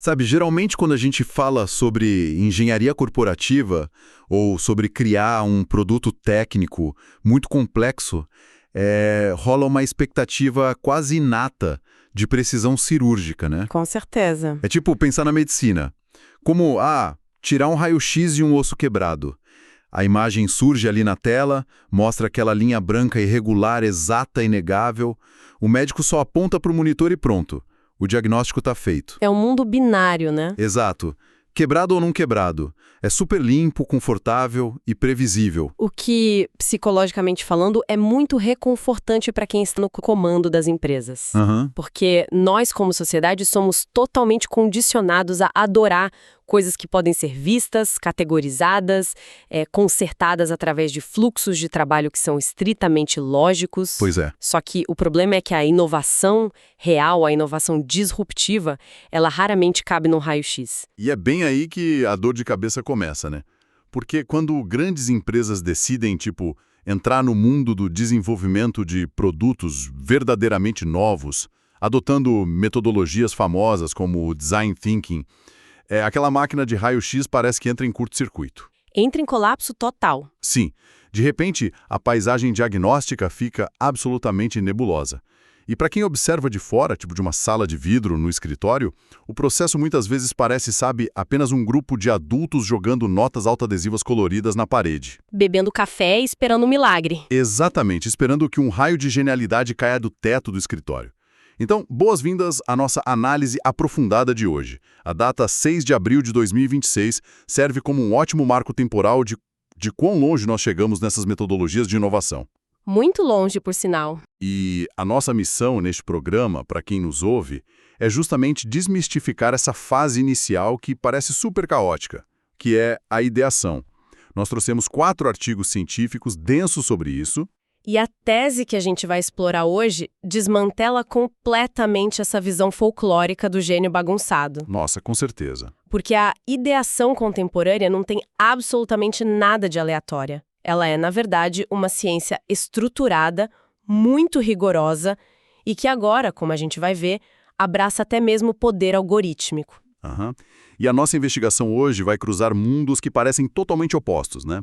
Sabe, geralmente quando a gente fala sobre engenharia corporativa ou sobre criar um produto técnico muito complexo, rola uma expectativa quase inata de precisão cirúrgica, né? Com certeza. É tipo pensar na medicina. Como, tirar um raio-x e um osso quebrado. A imagem surge ali na tela, mostra aquela linha branca irregular, exata e inegável. O médico só aponta para o monitor e pronto. O diagnóstico está feito. É um mundo binário, né? Exato. Quebrado ou não quebrado. É super limpo, confortável e previsível. O que, psicologicamente falando, é muito reconfortante para quem está no comando das empresas. Aham. Porque nós, como sociedade, somos totalmente condicionados a adorar coisas que podem ser vistas, categorizadas, consertadas através de fluxos de trabalho que são estritamente lógicos. Pois é. Só que o problema é que a inovação real, a inovação disruptiva, ela raramente cabe no raio-x. E é bem aí que a dor de cabeça começa, né? Porque quando grandes empresas decidem, entrar no mundo do desenvolvimento de produtos verdadeiramente novos, adotando metodologias famosas como o design thinking, aquela máquina de raio-x parece que entra em curto-circuito. Entra em colapso total. Sim, de repente, a paisagem diagnóstica fica absolutamente nebulosa. E para quem observa de fora, de uma sala de vidro no escritório, o processo muitas vezes parece, apenas um grupo de adultos jogando notas autoadesivas coloridas na parede. Bebendo café e esperando um milagre. Exatamente, esperando que um raio de genialidade caia do teto do escritório. Então, boas-vindas à nossa análise aprofundada de hoje. A data 6 de abril de 2026 serve como um ótimo marco temporal de quão longe nós chegamos nessas metodologias de inovação. Muito longe, por sinal. E a nossa missão neste programa, para quem nos ouve, é justamente desmistificar essa fase inicial que parece super caótica, que é a ideação. Nós trouxemos 4 artigos científicos densos sobre isso. E a tese que a gente vai explorar hoje desmantela completamente essa visão folclórica do gênio bagunçado. Nossa, com certeza. Porque a ideação contemporânea não tem absolutamente nada de aleatória. Ela é, na verdade, uma ciência estruturada, muito rigorosa e que agora, como a gente vai ver, abraça até mesmo o poder algorítmico. Aham. E a nossa investigação hoje vai cruzar mundos que parecem totalmente opostos, né?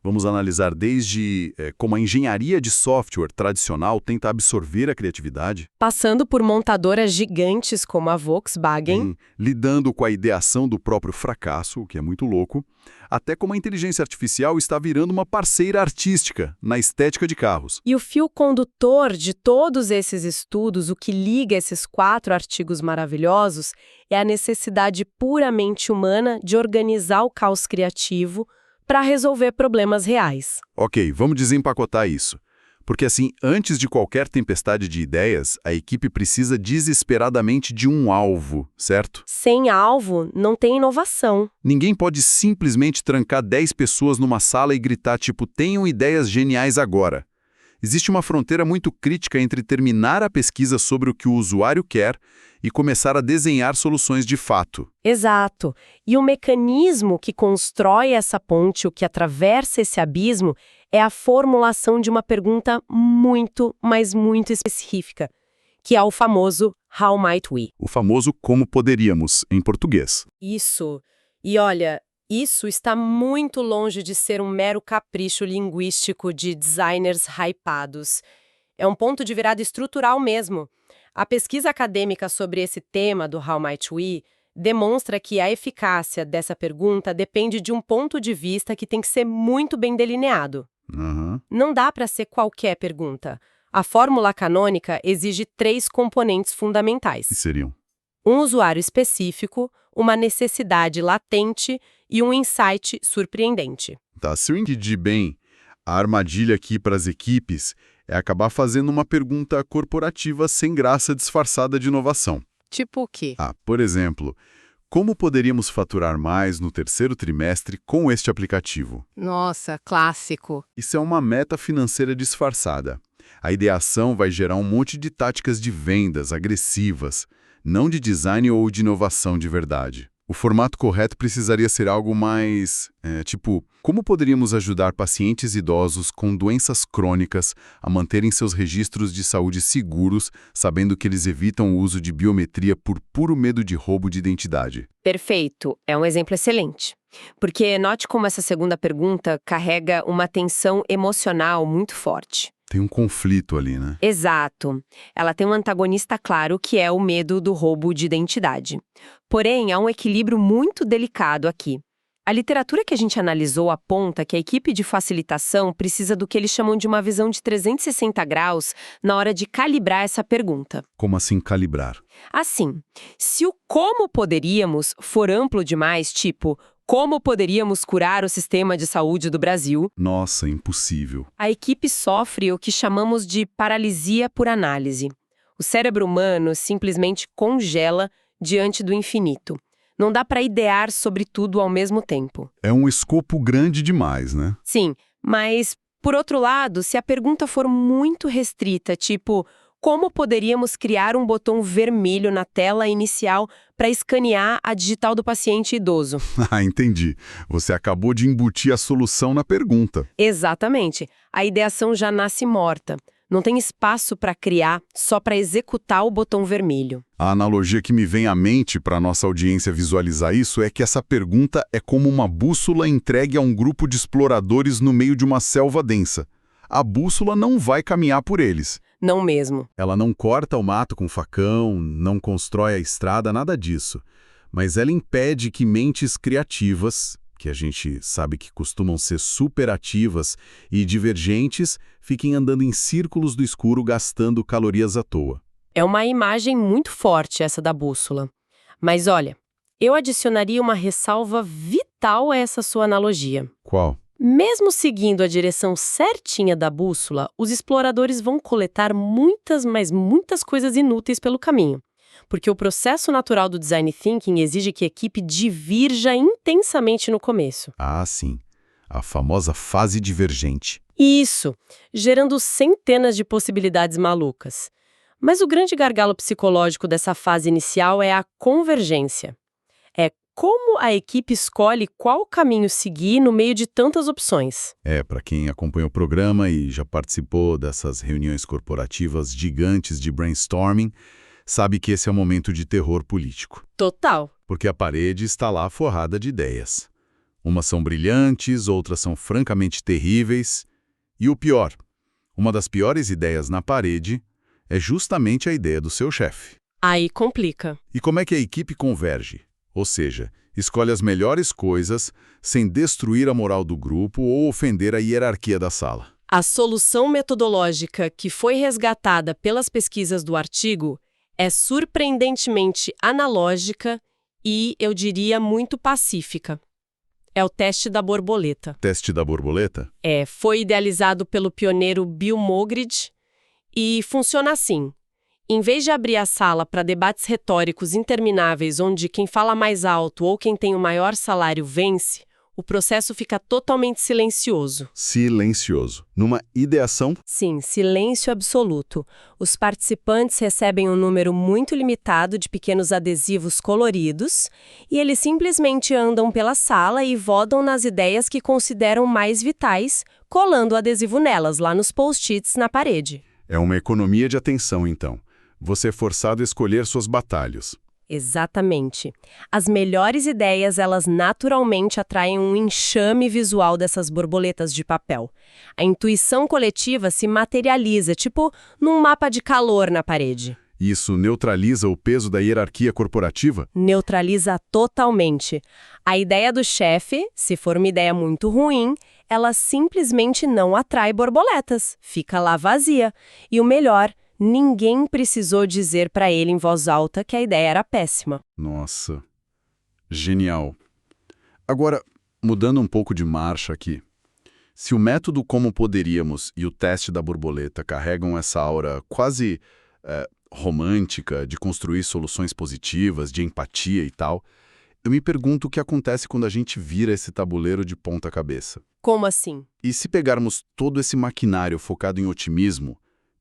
Vamos analisar desde como a engenharia de software tradicional tenta absorver a criatividade, Passando por montadoras gigantes como a Volkswagen, lidando com a ideação do próprio fracasso, o que é muito louco, até como a inteligência artificial está virando uma parceira artística na estética de carros. e o fio condutor de todos esses estudos, o que liga esses 4 artigos maravilhosos, é a necessidade puramente humana de organizar o caos criativo para resolver problemas reais. Ok, vamos desempacotar isso. Porque antes de qualquer tempestade de ideias, a equipe precisa desesperadamente de um alvo, certo? Sem alvo, não tem inovação. Ninguém pode simplesmente trancar 10 pessoas numa sala e gritar tenham ideias geniais agora. Existe uma fronteira muito crítica entre terminar a pesquisa sobre o que o usuário quer e começar a desenhar soluções de fato. Exato. E o mecanismo que constrói essa ponte, o que atravessa esse abismo, é a formulação de uma pergunta muito, mas muito específica, que é o famoso How might we? O famoso como poderíamos, em português. Isso. E olha, isso está muito longe de ser um mero capricho linguístico de designers hypados. É um ponto de virada estrutural mesmo. A pesquisa acadêmica sobre esse tema do How might we demonstra que a eficácia dessa pergunta depende de um ponto de vista que tem que ser muito bem delineado. Aham. Não dá para ser qualquer pergunta. A fórmula canônica exige 3 componentes fundamentais: Que seriam? um usuário específico, uma necessidade latente e um insight surpreendente. Tá, se eu entendi bem, a armadilha aqui para as equipes é acabar fazendo uma pergunta corporativa sem graça disfarçada de inovação. Tipo o quê? Por exemplo, como poderíamos faturar mais no terceiro trimestre com este aplicativo? Nossa, clássico. Isso é uma meta financeira disfarçada. A ideação vai gerar um monte de táticas de vendas agressivas, não de design ou de inovação de verdade. O formato correto precisaria ser algo mais, tipo, como poderíamos ajudar pacientes idosos com doenças crônicas a manterem seus registros de saúde seguros, sabendo que eles evitam o uso de biometria por puro medo de roubo de identidade? Perfeito, é um exemplo excelente. Porque note como essa segunda pergunta carrega uma tensão emocional muito forte. Tem um conflito ali, né? Exato. Ela tem um antagonista claro que é o medo do roubo de identidade. Porém, há um equilíbrio muito delicado aqui. A literatura que a gente analisou aponta que a equipe de facilitação precisa do que eles chamam de uma visão de 360 graus na hora de calibrar essa pergunta. Como assim calibrar? Assim, se o como poderíamos for amplo demais, tipo, como poderíamos curar o sistema de saúde do Brasil, Nossa, impossível. a equipe sofre o que chamamos de paralisia por análise. O cérebro humano simplesmente congela diante do infinito. Não dá para idear sobre tudo ao mesmo tempo. É um escopo grande demais, né? Sim, mas, por outro lado, se a pergunta for muito restrita, tipo, como poderíamos criar um botão vermelho na tela inicial para escanear a digital do paciente idoso? Ah, entendi. Você acabou de embutir a solução na pergunta. Exatamente. A ideação já nasce morta. Não tem espaço para criar, só para executar o botão vermelho. A analogia que me vem à mente para nossa audiência visualizar isso é que essa pergunta é como uma bússola entregue a um grupo de exploradores no meio de uma selva densa. A bússola não vai caminhar por eles. Não mesmo. Ela não corta o mato com facão, não constrói a estrada, nada disso. Mas ela impede que mentes criativas, que a gente sabe que costumam ser superativas e divergentes, fiquem andando em círculos do escuro gastando calorias à toa. É uma imagem muito forte essa da bússola. Mas olha, eu adicionaria uma ressalva vital a essa sua analogia. Qual? Mesmo seguindo a direção certinha da bússola, os exploradores vão coletar muitas, mas muitas coisas inúteis pelo caminho. Porque o processo natural do design thinking exige que a equipe divirja intensamente no começo. Ah, sim. A famosa fase divergente. Isso, gerando centenas de possibilidades malucas. Mas o grande gargalo psicológico dessa fase inicial é a convergência. É como a equipe escolhe qual caminho seguir no meio de tantas opções. Para quem acompanha o programa e já participou dessas reuniões corporativas gigantes de brainstorming, sabe que esse é um momento de terror político. Total. Porque a parede está lá forrada de ideias. Umas são brilhantes, outras são francamente terríveis. E o pior, uma das piores ideias na parede é justamente a ideia do seu chefe. Aí complica. E como é que a equipe converge? Ou seja, escolhe as melhores coisas sem destruir a moral do grupo ou ofender a hierarquia da sala. A solução metodológica que foi resgatada pelas pesquisas do artigo é surpreendentemente analógica e, eu diria, muito pacífica. É o teste da borboleta. Teste da borboleta? Foi idealizado pelo pioneiro Bill Moggridge e funciona assim. Em vez de abrir a sala para debates retóricos intermináveis onde quem fala mais alto ou quem tem o maior salário vence, o processo fica totalmente silencioso. Silencioso. Numa ideação? Sim, silêncio absoluto. Os participantes recebem um número muito limitado de pequenos adesivos coloridos e eles simplesmente andam pela sala e votam nas ideias que consideram mais vitais, colando o adesivo nelas, lá nos post-its na parede. É uma economia de atenção, então. Você é forçado a escolher suas batalhas. Exatamente. As melhores ideias, elas naturalmente atraem um enxame visual dessas borboletas de papel. A intuição coletiva se materializa, tipo num mapa de calor na parede. Isso neutraliza o peso da hierarquia corporativa? Neutraliza totalmente. A ideia do chefe, se for uma ideia muito ruim, ela simplesmente não atrai borboletas, fica lá vazia. E o melhor, ninguém precisou dizer para ele em voz alta que a ideia era péssima. Nossa, genial. Agora, mudando um pouco de marcha aqui. Se o método Como Poderíamos e o teste da borboleta carregam essa aura quase romântica de construir soluções positivas, de empatia e tal, eu me pergunto o que acontece quando a gente vira esse tabuleiro de ponta cabeça. Como assim? E se pegarmos todo esse maquinário focado em otimismo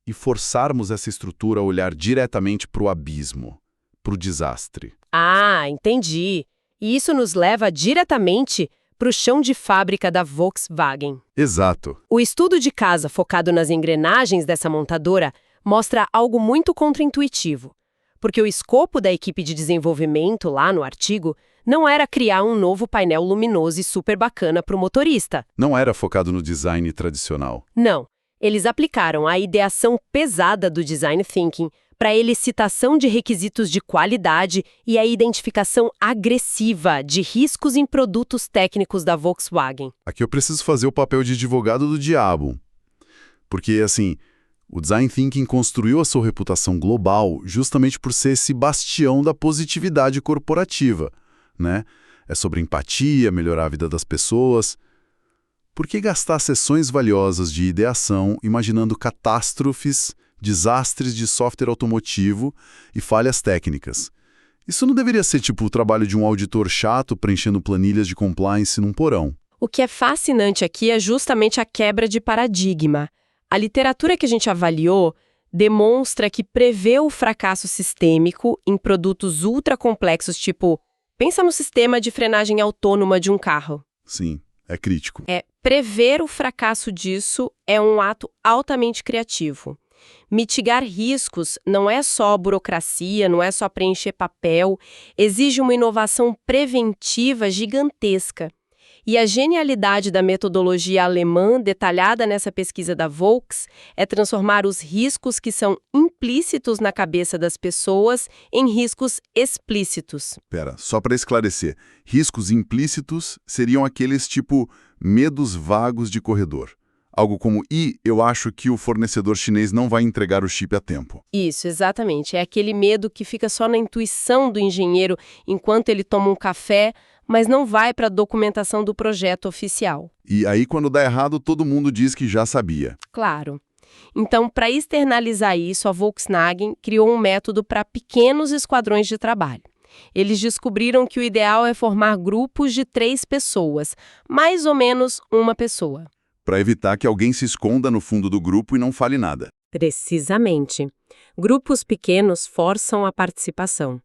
e forçarmos essa estrutura a olhar diretamente para o abismo, para o desastre? Ah, entendi. E isso nos leva diretamente para o chão de fábrica da Volkswagen. Exato. O estudo de caso focado nas engrenagens dessa montadora mostra algo muito contraintuitivo, porque o escopo da equipe de desenvolvimento lá no artigo não era criar um novo painel luminoso e super bacana para o motorista. Não era focado no design tradicional. Não. Eles aplicaram a ideação pesada do design thinking para a elicitação de requisitos de qualidade e a identificação agressiva de riscos em produtos técnicos da Volkswagen. Aqui eu preciso fazer o papel de advogado do diabo. Porque, assim, o design thinking construiu a sua reputação global justamente por ser esse bastião da positividade corporativa, né? É sobre empatia, melhorar a vida das pessoas. Por que gastar sessões valiosas de ideação imaginando catástrofes, desastres de software automotivo e falhas técnicas? Isso não deveria ser tipo o trabalho de um auditor chato preenchendo planilhas de compliance num porão. O que é fascinante aqui é justamente a quebra de paradigma. A literatura que a gente avaliou demonstra que prevê o fracasso sistêmico em produtos ultra complexos, tipo, pensa no sistema de frenagem autônoma de um carro. Sim, é crítico. Prever o fracasso disso é um ato altamente criativo. Mitigar riscos não é só burocracia, não é só preencher papel, exige uma inovação preventiva gigantesca. E a genialidade da metodologia alemã detalhada nessa pesquisa da Volks é transformar os riscos que são implícitos na cabeça das pessoas em riscos explícitos. Pera, só para esclarecer, riscos implícitos seriam aqueles tipo medos vagos de corredor. Algo como, eu acho que o fornecedor chinês não vai entregar o chip a tempo. Isso, exatamente. É aquele medo que fica só na intuição do engenheiro enquanto ele toma um café, mas não vai para a documentação do projeto oficial. E aí, quando dá errado, todo mundo diz que já sabia. Claro. Então, para externalizar isso, a Volkswagen criou um método para pequenos esquadrões de trabalho. Eles descobriram que o ideal é formar grupos de 3 pessoas, mais ou menos uma pessoa. Para evitar que alguém se esconda no fundo do grupo e não fale nada. Precisamente. Grupos pequenos forçam a participação.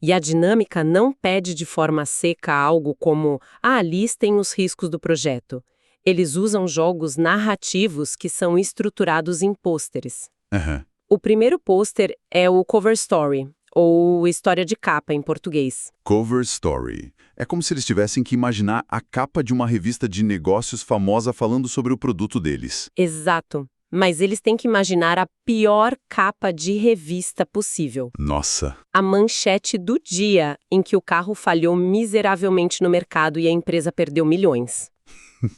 E a dinâmica não pede de forma seca algo como, listem os riscos do projeto. Eles usam jogos narrativos que são estruturados em pôsteres. Uhum. O primeiro pôster é o cover story, ou história de capa em português. Cover story. É como se eles tivessem que imaginar a capa de uma revista de negócios famosa falando sobre o produto deles. Exato. Mas eles têm que imaginar a pior capa de revista possível. Nossa. A manchete do dia em que o carro falhou miseravelmente no mercado e a empresa perdeu milhões.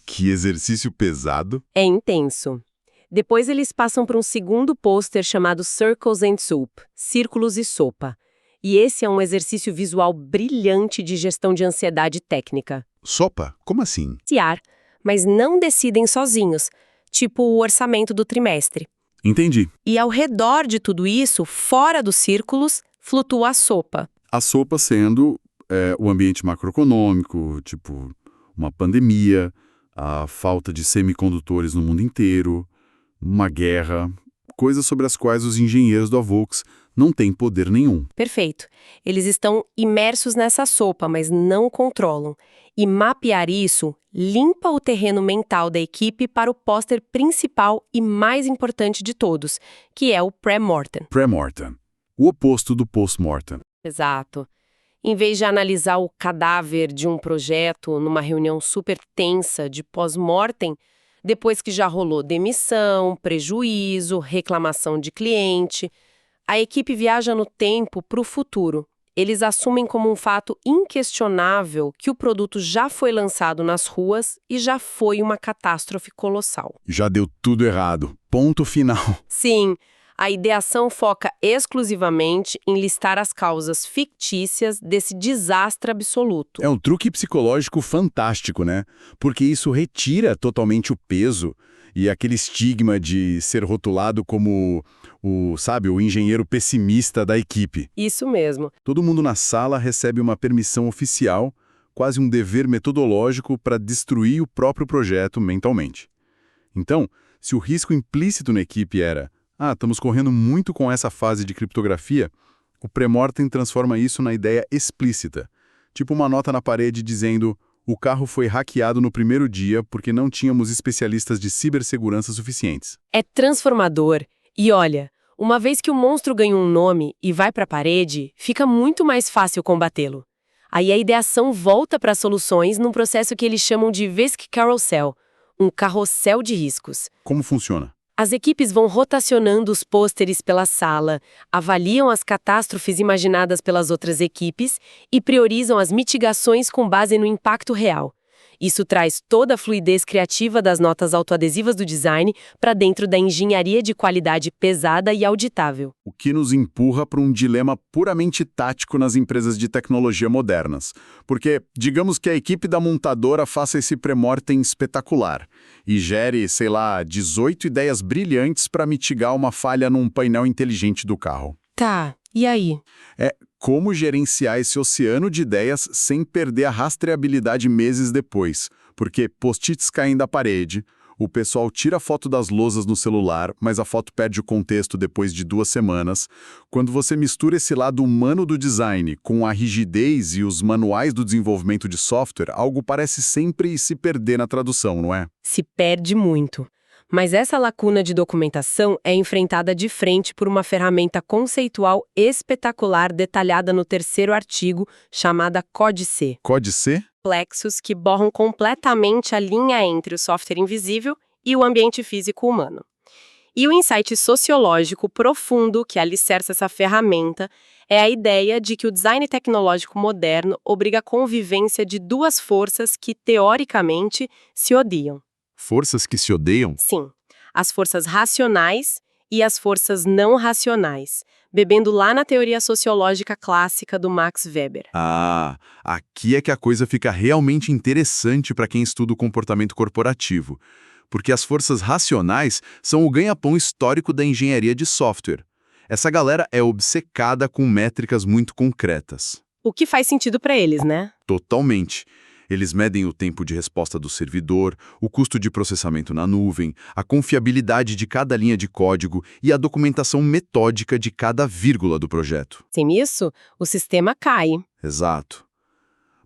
Que exercício pesado. É intenso. Depois eles passam para um segundo pôster chamado Circles and Soup, Círculos e Sopa. E esse é um exercício visual brilhante de gestão de ansiedade técnica. Sopa? Como assim? Mas não decidem sozinhos, tipo o orçamento do trimestre. Entendi. E ao redor de tudo isso, fora dos círculos, flutua a sopa. A sopa sendo o ambiente macroeconômico, tipo uma pandemia, a falta de semicondutores no mundo inteiro, uma guerra, coisas sobre as quais os engenheiros da Volks não têm poder nenhum. Perfeito. Eles estão imersos nessa sopa, mas não controlam. E mapear isso limpa o terreno mental da equipe para o póster principal e mais importante de todos, que é o pré-mortem. Pré-mortem. O oposto do post-mortem. Exato. Em vez de analisar o cadáver de um projeto numa reunião super tensa de pós-mortem, depois que já rolou demissão, prejuízo, reclamação de cliente, a equipe viaja no tempo para o futuro. Eles assumem como um fato inquestionável que o produto já foi lançado nas ruas e já foi uma catástrofe colossal. Já deu tudo errado. Ponto final. Sim, a ideação foca exclusivamente em listar as causas fictícias desse desastre absoluto. É um truque psicológico fantástico, né? Porque isso retira totalmente o peso e aquele estigma de ser rotulado como o engenheiro pessimista da equipe. Isso mesmo. Todo mundo na sala recebe uma permissão oficial, quase um dever metodológico para destruir o próprio projeto mentalmente. Então, se o risco implícito na equipe era estamos correndo muito com essa fase de criptografia, o pré-mortem transforma isso na ideia explícita. Tipo uma nota na parede dizendo: o carro foi hackeado no primeiro dia porque não tínhamos especialistas de cibersegurança suficientes. É transformador. E olha, uma vez que o monstro ganha um nome e vai para a parede, fica muito mais fácil combatê-lo. Aí a ideação volta para soluções num processo que eles chamam de Risk Carousel, um carrossel de riscos. Como funciona? As equipes vão rotacionando os pôsteres pela sala, avaliam as catástrofes imaginadas pelas outras equipes e priorizam as mitigações com base no impacto real. Isso traz toda a fluidez criativa das notas autoadesivas do design para dentro da engenharia de qualidade pesada e auditável. O que nos empurra para um dilema puramente tático nas empresas de tecnologia modernas. Porque, digamos que a equipe da montadora faça esse pré-mortem espetacular e gere, sei lá, 18 ideias brilhantes para mitigar uma falha num painel inteligente do carro. Tá, e aí? É como gerenciar esse oceano de ideias sem perder a rastreabilidade meses depois. Porque post-its caem da parede, o pessoal tira foto das lousas no celular, mas a foto perde o contexto depois de 2 semanas. Quando você mistura esse lado humano do design com a rigidez e os manuais do desenvolvimento de software, algo parece sempre se perder na tradução, não é? Se perde muito. Mas essa lacuna de documentação é enfrentada de frente por uma ferramenta conceitual espetacular detalhada no 3º artigo, chamada Códice. Códice? Complexos que borram completamente a linha entre o software invisível e o ambiente físico humano. E o insight sociológico profundo que alicerça essa ferramenta é a ideia de que o design tecnológico moderno obriga a convivência de 2 forças que, teoricamente, se odiam. Forças que se odeiam? Sim, as forças racionais e as forças não racionais, bebendo lá na teoria sociológica clássica do Max Weber. Ah, aqui é que a coisa fica realmente interessante para quem estuda o comportamento corporativo, porque as forças racionais são o ganha-pão histórico da engenharia de software. Essa galera é obcecada com métricas muito concretas. O que faz sentido para eles, né? Totalmente. Eles medem o tempo de resposta do servidor, o custo de processamento na nuvem, a confiabilidade de cada linha de código e a documentação metódica de cada vírgula do projeto. Sem isso, o sistema cai. Exato.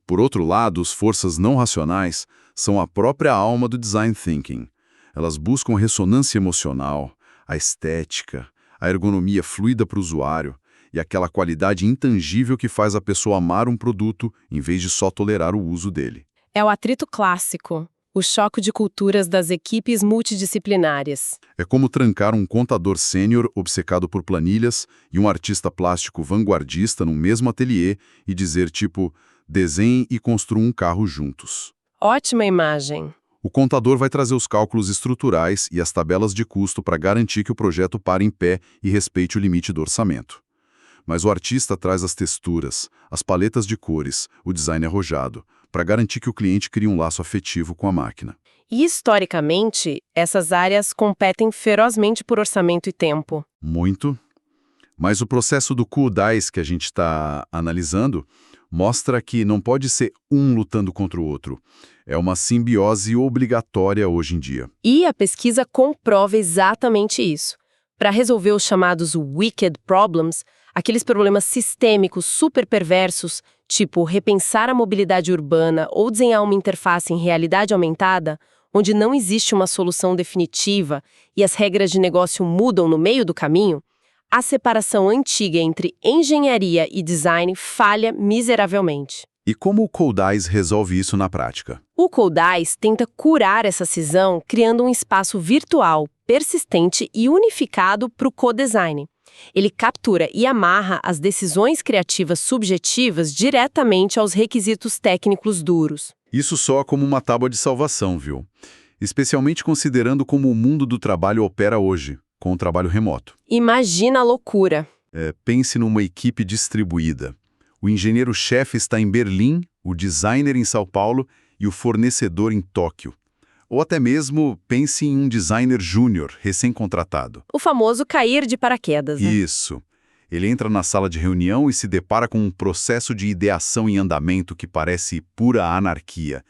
Por outro lado, as forças não racionais são a própria alma do design thinking. Elas buscam ressonância emocional, a estética, a ergonomia fluida para o usuário e aquela qualidade intangível que faz a pessoa amar um produto em vez de só tolerar o uso dele. É o atrito clássico, o choque de culturas das equipes multidisciplinares. É como trancar um contador sênior obcecado por planilhas e um artista plástico vanguardista no mesmo ateliê e dizer tipo, desenhem e construam um carro juntos. Ótima imagem. O contador vai trazer os cálculos estruturais e as tabelas de custo para garantir que o projeto pare em pé e respeite o limite do orçamento. Mas o artista traz as texturas, as paletas de cores, o design arrojado, para garantir que o cliente crie um laço afetivo com a máquina. E, historicamente, essas áreas competem ferozmente por orçamento e tempo. Muito. Mas o processo do Cool Dice que a gente está analisando mostra que não pode ser um lutando contra o outro. É uma simbiose obrigatória hoje em dia. E a pesquisa comprova exatamente isso. Para resolver os chamados wicked problems, aqueles problemas sistêmicos super perversos, tipo repensar a mobilidade urbana ou desenhar uma interface em realidade aumentada, onde não existe uma solução definitiva e as regras de negócio mudam no meio do caminho, a separação antiga entre engenharia e design falha miseravelmente. E como o Codice resolve isso na prática? O Codice tenta curar essa cisão criando um espaço virtual, persistente e unificado para o co-design. Ele captura e amarra as decisões criativas subjetivas diretamente aos requisitos técnicos duros. Isso soa como uma tábua de salvação, viu? Especialmente considerando como o mundo do trabalho opera hoje, com o trabalho remoto. Imagina a loucura. Pense numa equipe distribuída. O engenheiro-chefe está em Berlim, o designer em São Paulo e o fornecedor em Tóquio. Ou até mesmo pense em um designer júnior, recém-contratado. O famoso cair de paraquedas, né? Isso. Ele entra na sala de reunião e se depara com um processo de ideação em andamento que parece pura anarquia.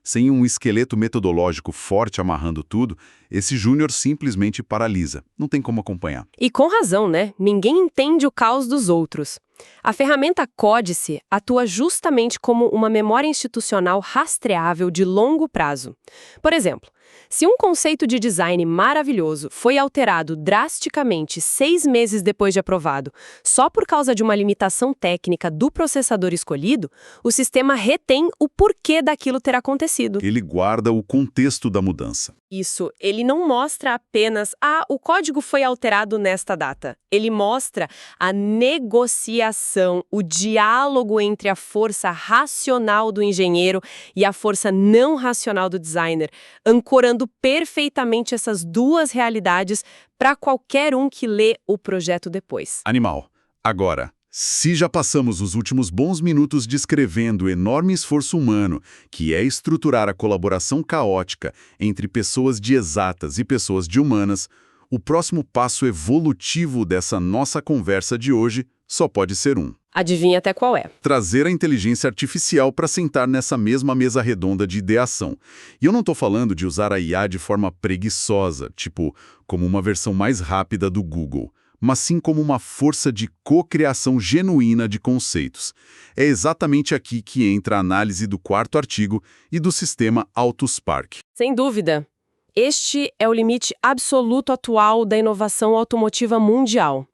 Sem um esqueleto metodológico forte amarrando tudo, esse júnior simplesmente paralisa. Não tem como acompanhar. E com razão, né? Ninguém entende o caos dos outros. A ferramenta Códice atua justamente como uma memória institucional rastreável de longo prazo. Por exemplo, se um conceito de design maravilhoso foi alterado drasticamente 6 meses depois de aprovado, só por causa de uma limitação técnica do processador escolhido, o sistema retém o porquê daquilo ter acontecido. Ele guarda o contexto da mudança. Isso, ele não mostra apenas, o código foi alterado nesta data. Ele mostra a negociação, o diálogo entre a força racional do engenheiro e a força não racional do designer, ancorando perfeitamente essas duas realidades para qualquer um que lê o projeto depois. Animal. Agora, se já passamos os últimos bons minutos descrevendo o enorme esforço humano, que é estruturar a colaboração caótica entre pessoas de exatas e pessoas de humanas, o próximo passo evolutivo dessa nossa conversa de hoje só pode ser um. Adivinha até qual é? Trazer a inteligência artificial para sentar nessa mesma mesa redonda de ideação. E eu não estou falando de usar a IA de forma preguiçosa, tipo, como uma versão mais rápida do Google, mas sim como uma força de cocriação genuína de conceitos. É exatamente aqui que entra a análise do quarto artigo e do sistema AutoSpark. Sem dúvida. Este é o limite absoluto atual da inovação automotiva mundial.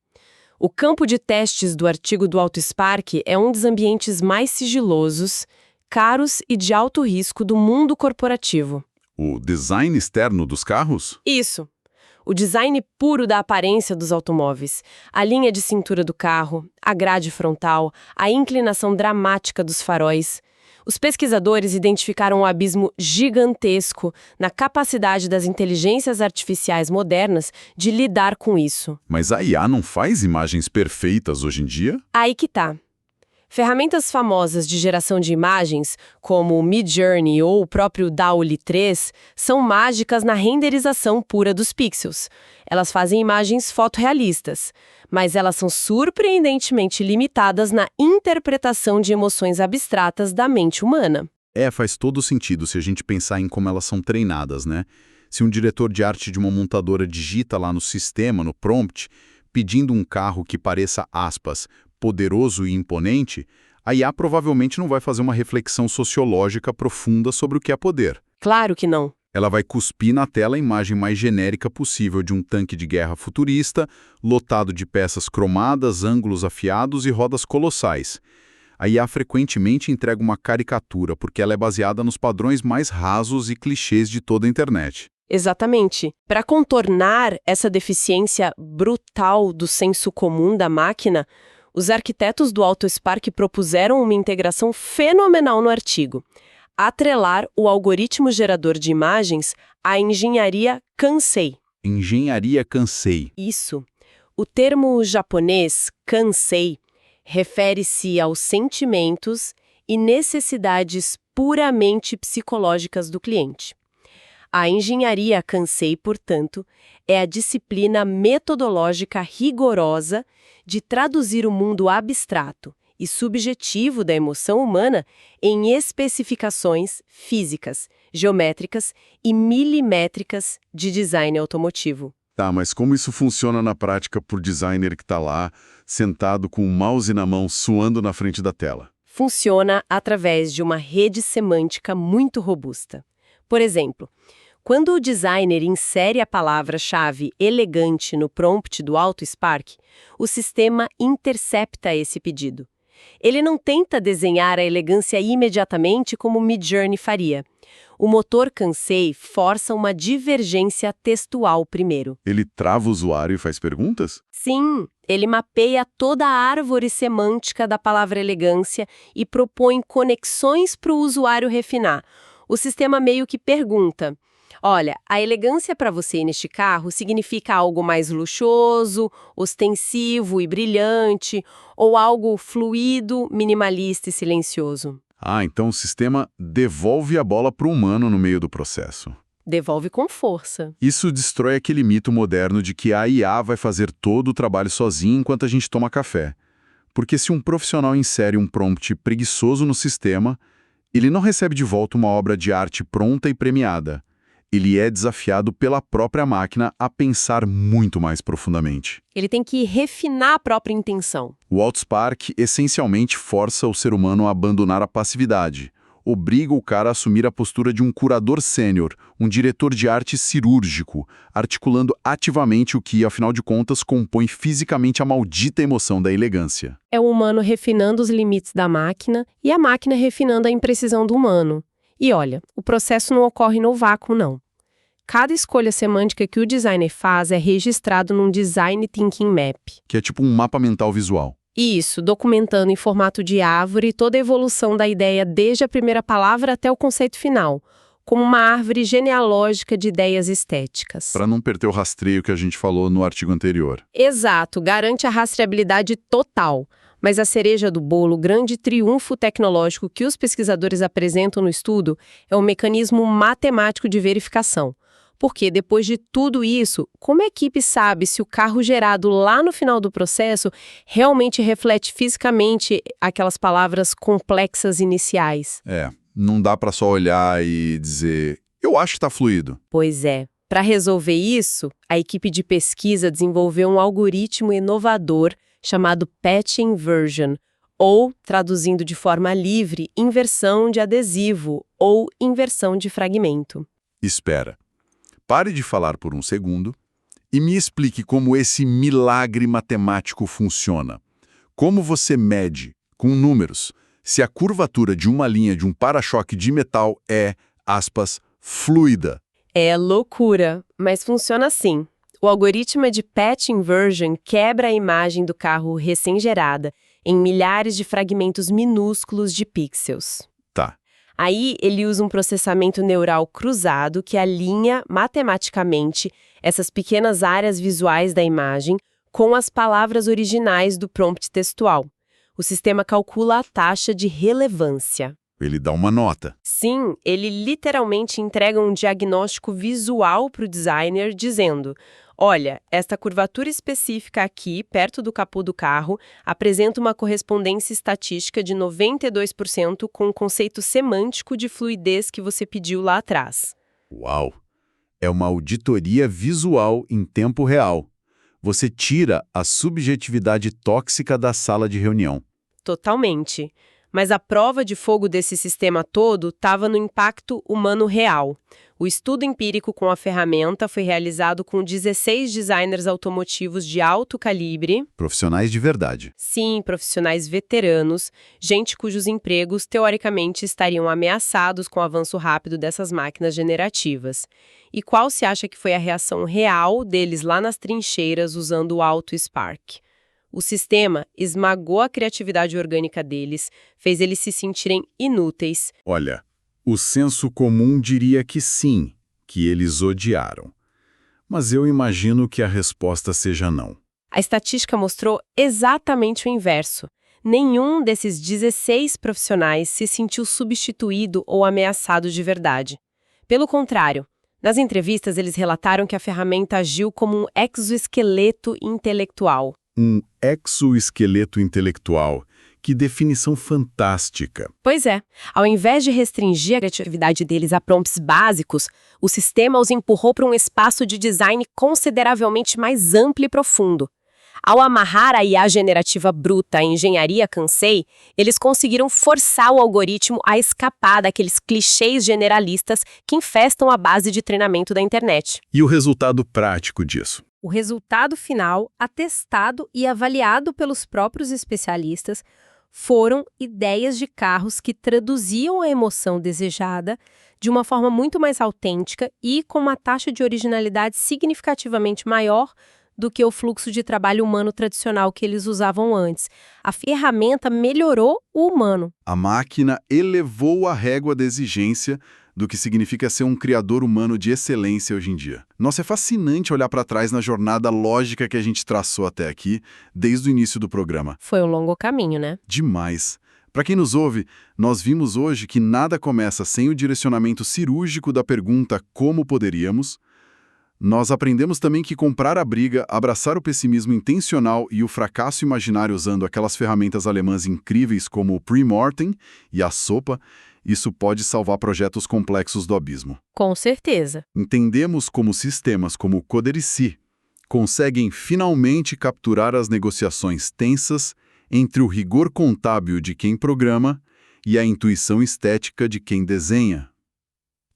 O campo de testes do artigo do AutoSpark é um dos ambientes mais sigilosos, caros e de alto risco do mundo corporativo. O design externo dos carros? Isso. O design puro da aparência dos automóveis, a linha de cintura do carro, a grade frontal, a inclinação dramática dos faróis. Os pesquisadores identificaram um abismo gigantesco na capacidade das inteligências artificiais modernas de lidar com isso. Mas a IA não faz imagens perfeitas hoje em dia? Aí que tá. Ferramentas famosas de geração de imagens, como o Midjourney ou o próprio DALL-E 3, são mágicas na renderização pura dos pixels. Elas fazem imagens fotorrealistas, mas elas são surpreendentemente limitadas na interpretação de emoções abstratas da mente humana. Faz todo sentido se a gente pensar em como elas são treinadas, né? Se um diretor de arte de uma montadora digita lá no sistema, no prompt, pedindo um carro que pareça, aspas, poderoso e imponente, a IA provavelmente não vai fazer uma reflexão sociológica profunda sobre o que é poder. Claro que não. Ela vai cuspir na tela a imagem mais genérica possível de um tanque de guerra futurista, lotado de peças cromadas, ângulos afiados e rodas colossais. A IA frequentemente entrega uma caricatura porque ela é baseada nos padrões mais rasos e clichês de toda a internet. Exatamente. Para contornar essa deficiência brutal do senso comum da máquina, os arquitetos do AutoSpark propuseram uma integração fenomenal no artigo: atrelar o algoritmo gerador de imagens à engenharia Kansei. Engenharia Kansei. Isso. O termo japonês Kansei refere-se aos sentimentos e necessidades puramente psicológicas do cliente. A engenharia Kansei, portanto, é a disciplina metodológica rigorosa de traduzir o mundo abstrato e subjetivo da emoção humana em especificações físicas, geométricas e milimétricas de design automotivo. Tá, mas como isso funciona na prática por designer que está lá, sentado com o mouse na mão, suando na frente da tela? Funciona através de uma rede semântica muito robusta. Por exemplo, quando o designer insere a palavra-chave elegante no prompt do AutoSpark, o sistema intercepta esse pedido. Ele não tenta desenhar a elegância imediatamente como o Midjourney faria. O motor Kansei força uma divergência textual primeiro. Ele trava o usuário e faz perguntas? Sim, ele mapeia toda a árvore semântica da palavra elegância e propõe conexões para o usuário refinar. O sistema meio que pergunta: olha, a elegância para você neste carro significa algo mais luxuoso, ostensivo e brilhante, ou algo fluido, minimalista e silencioso? Então o sistema devolve a bola para o humano no meio do processo. Devolve com força. Isso destrói aquele mito moderno de que a IA vai fazer todo o trabalho sozinho enquanto a gente toma café. Porque se um profissional insere um prompt preguiçoso no sistema, ele não recebe de volta uma obra de arte pronta e premiada. ele é desafiado pela própria máquina a pensar muito mais profundamente. Ele tem que refinar a própria intenção. O Auto-Spark essencialmente força o ser humano a abandonar a passividade, obriga o cara a assumir a postura de um curador sênior, um diretor de arte cirúrgico, articulando ativamente o que, afinal de contas, compõe fisicamente a maldita emoção da elegância. É o humano refinando os limites da máquina e a máquina refinando a imprecisão do humano. E olha, o processo não ocorre no vácuo, não. Cada escolha semântica que o designer faz é registrado num Design Thinking Map. Que é tipo um mapa mental visual. Isso, documentando em formato de árvore toda a evolução da ideia desde a primeira palavra até o conceito final, como uma árvore genealógica de ideias estéticas. Para não perder o rastreio que a gente falou no artigo anterior. Exato, garante a rastreabilidade total. Mas a cereja do bolo, o grande triunfo tecnológico que os pesquisadores apresentam no estudo, é um mecanismo matemático de verificação. Porque, depois de tudo isso, como a equipe sabe se o carro gerado lá no final do processo realmente reflete fisicamente aquelas palavras complexas iniciais? Não dá para só olhar e dizer, eu acho que está fluido. Pois é. Para resolver isso, a equipe de pesquisa desenvolveu um algoritmo inovador chamado Patch Inversion, ou, traduzindo de forma livre, inversão de adesivo ou inversão de fragmento. Espera. Pare de falar por um segundo e me explique como esse milagre matemático funciona. Como você mede, com números, se a curvatura de uma linha de um para-choque de metal é, aspas, fluida? É loucura, mas funciona assim. O algoritmo de Patch Inversion quebra a imagem do carro recém-gerada em milhares de fragmentos minúsculos de pixels. Tá. Aí, ele usa um processamento neural cruzado que alinha matematicamente essas pequenas áreas visuais da imagem com as palavras originais do prompt textual. O sistema calcula a taxa de relevância. Ele dá uma nota. Sim, ele literalmente entrega um diagnóstico visual para o designer dizendo: olha, esta curvatura específica aqui, perto do capô do carro, apresenta uma correspondência estatística de 92% com o conceito semântico de fluidez que você pediu lá atrás. Uau! É uma auditoria visual em tempo real. Você tira a subjetividade tóxica da sala de reunião. Totalmente. Mas a prova de fogo desse sistema todo estava no impacto humano real. O estudo empírico com a ferramenta foi realizado com 16 designers automotivos de alto calibre. Profissionais de verdade. Sim, profissionais veteranos, gente cujos empregos, teoricamente, estariam ameaçados com o avanço rápido dessas máquinas generativas. E qual se acha que foi a reação real deles lá nas trincheiras usando o Auto-Spark? O sistema esmagou a criatividade orgânica deles, fez eles se sentirem inúteis. Olha, o senso comum diria que sim, que eles odiaram. Mas eu imagino que a resposta seja não. A estatística mostrou exatamente o inverso. Nenhum desses 16 profissionais se sentiu substituído ou ameaçado de verdade. Pelo contrário, nas entrevistas eles relataram que a ferramenta agiu como um exoesqueleto intelectual. Um exoesqueleto intelectual. Que definição fantástica. Pois é. Ao invés de restringir a criatividade deles a prompts básicos, o sistema os empurrou para um espaço de design consideravelmente mais amplo e profundo. Ao amarrar a IA generativa bruta à engenharia Kansei, eles conseguiram forçar o algoritmo a escapar daqueles clichês generalistas que infestam a base de treinamento da internet. E o resultado prático disso? O resultado final, atestado e avaliado pelos próprios especialistas, foram ideias de carros que traduziam a emoção desejada de uma forma muito mais autêntica e com uma taxa de originalidade significativamente maior do que o fluxo de trabalho humano tradicional que eles usavam antes. A ferramenta melhorou o humano. A máquina elevou a régua da exigência do que significa ser um criador humano de excelência hoje em dia. Nossa, é fascinante olhar para trás na jornada lógica que a gente traçou até aqui, desde o início do programa. Foi um longo caminho, né? Demais. Para quem nos ouve, nós vimos hoje que nada começa sem o direcionamento cirúrgico da pergunta como poderíamos, Nós aprendemos também que comprar a briga, abraçar o pessimismo intencional e o fracasso imaginário usando aquelas ferramentas alemãs incríveis como o Pre-Mortem e a sopa, isso pode salvar projetos complexos do abismo. Com certeza. Entendemos como sistemas como o Coderici conseguem finalmente capturar as negociações tensas entre o rigor contábil de quem programa e a intuição estética de quem desenha.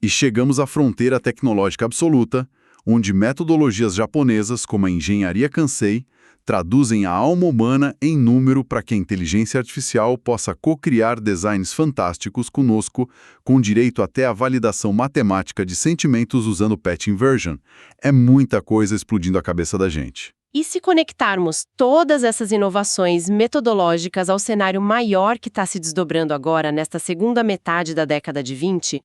E chegamos à fronteira tecnológica absoluta, onde metodologias japonesas como a engenharia Kansei traduzem a alma humana em número para que a inteligência artificial possa co-criar designs fantásticos conosco, com direito até à validação matemática de sentimentos usando Path Inversion. É muita coisa explodindo a cabeça da gente. E se conectarmos todas essas inovações metodológicas ao cenário maior que está se desdobrando agora nesta segunda metade da década de 20,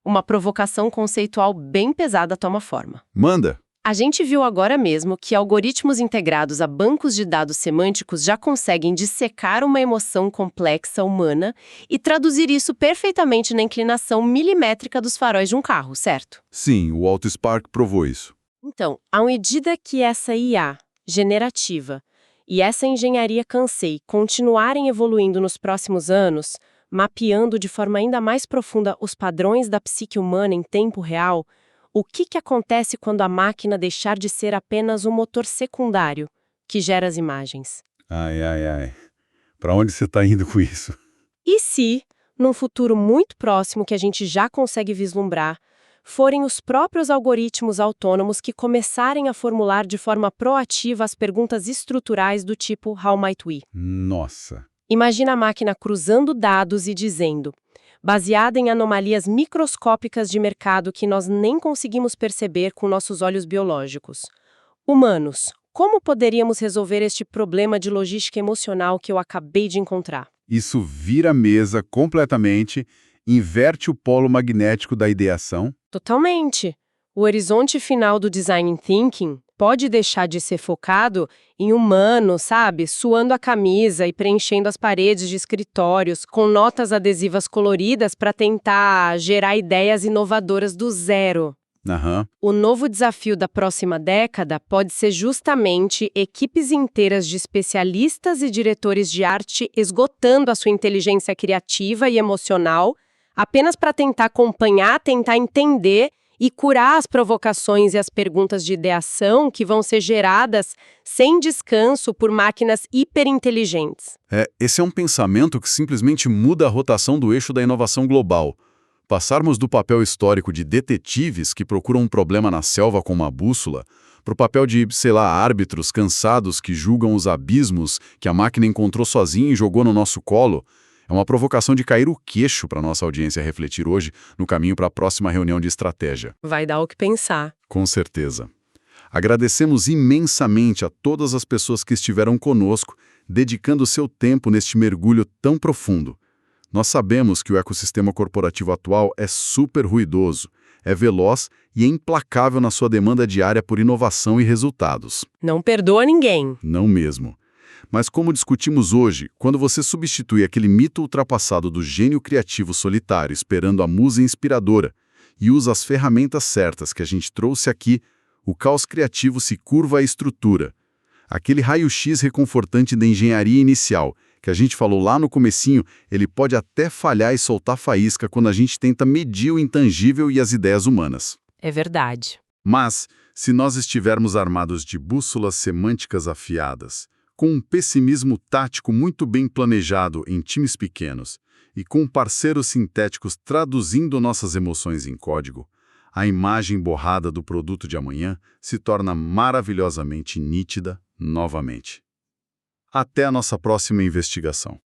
uma provocação conceitual bem pesada toma forma. Manda! A gente viu agora mesmo que algoritmos integrados a bancos de dados semânticos já conseguem dissecar uma emoção complexa humana e traduzir isso perfeitamente na inclinação milimétrica dos faróis de um carro, certo? Sim, o AutoSpark provou isso. Então, à medida que essa IA generativa e essa engenharia Kansei continuarem evoluindo nos próximos anos, mapeando de forma ainda mais profunda os padrões da psique humana em tempo real, o que acontece quando a máquina deixar de ser apenas um motor secundário que gera as imagens? Ai. Para onde você está indo com isso? E se, num futuro muito próximo que a gente já consegue vislumbrar, forem os próprios algoritmos autônomos que começarem a formular de forma proativa as perguntas estruturais do tipo How might we? Nossa! Imagina a máquina cruzando dados e dizendo, baseada em anomalias microscópicas de mercado que nós nem conseguimos perceber com nossos olhos biológicos. Humanos, como poderíamos resolver este problema de logística emocional que eu acabei de encontrar? Isso vira a mesa completamente, inverte o polo magnético da ideação. Totalmente. O horizonte final do design thinking pode deixar de ser focado em humano, sabe? Suando a camisa e preenchendo as paredes de escritórios com notas adesivas coloridas para tentar gerar ideias inovadoras do zero. O novo desafio da próxima década pode ser justamente equipes inteiras de especialistas e diretores de arte esgotando a sua inteligência criativa e emocional apenas para tentar acompanhar, tentar entender e curar as provocações e as perguntas de ideação que vão ser geradas sem descanso por máquinas hiperinteligentes. Esse é um pensamento que simplesmente muda a rotação do eixo da inovação global. Passarmos do papel histórico de detetives que procuram um problema na selva com uma bússola, para o papel de, árbitros cansados que julgam os abismos que a máquina encontrou sozinha e jogou no nosso colo, é uma provocação de cair o queixo para nossa audiência refletir hoje no caminho para a próxima reunião de estratégia. Vai dar o que pensar. Com certeza. Agradecemos imensamente a todas as pessoas que estiveram conosco, dedicando seu tempo neste mergulho tão profundo. Nós sabemos que o ecossistema corporativo atual é super ruidoso, é veloz e é implacável na sua demanda diária por inovação e resultados. Não perdoa ninguém. Não mesmo. Mas como discutimos hoje, quando você substitui aquele mito ultrapassado do gênio criativo solitário esperando a musa inspiradora e usa as ferramentas certas que a gente trouxe aqui, o caos criativo se curva à estrutura. Aquele raio-x reconfortante da engenharia inicial, que a gente falou lá no comecinho, ele pode até falhar e soltar faísca quando a gente tenta medir o intangível e as ideias humanas. É verdade. Mas, se nós estivermos armados de bússolas semânticas afiadas, com um pessimismo tático muito bem planejado em times pequenos e com parceiros sintéticos traduzindo nossas emoções em código, a imagem borrada do produto de amanhã se torna maravilhosamente nítida novamente. Até a nossa próxima investigação.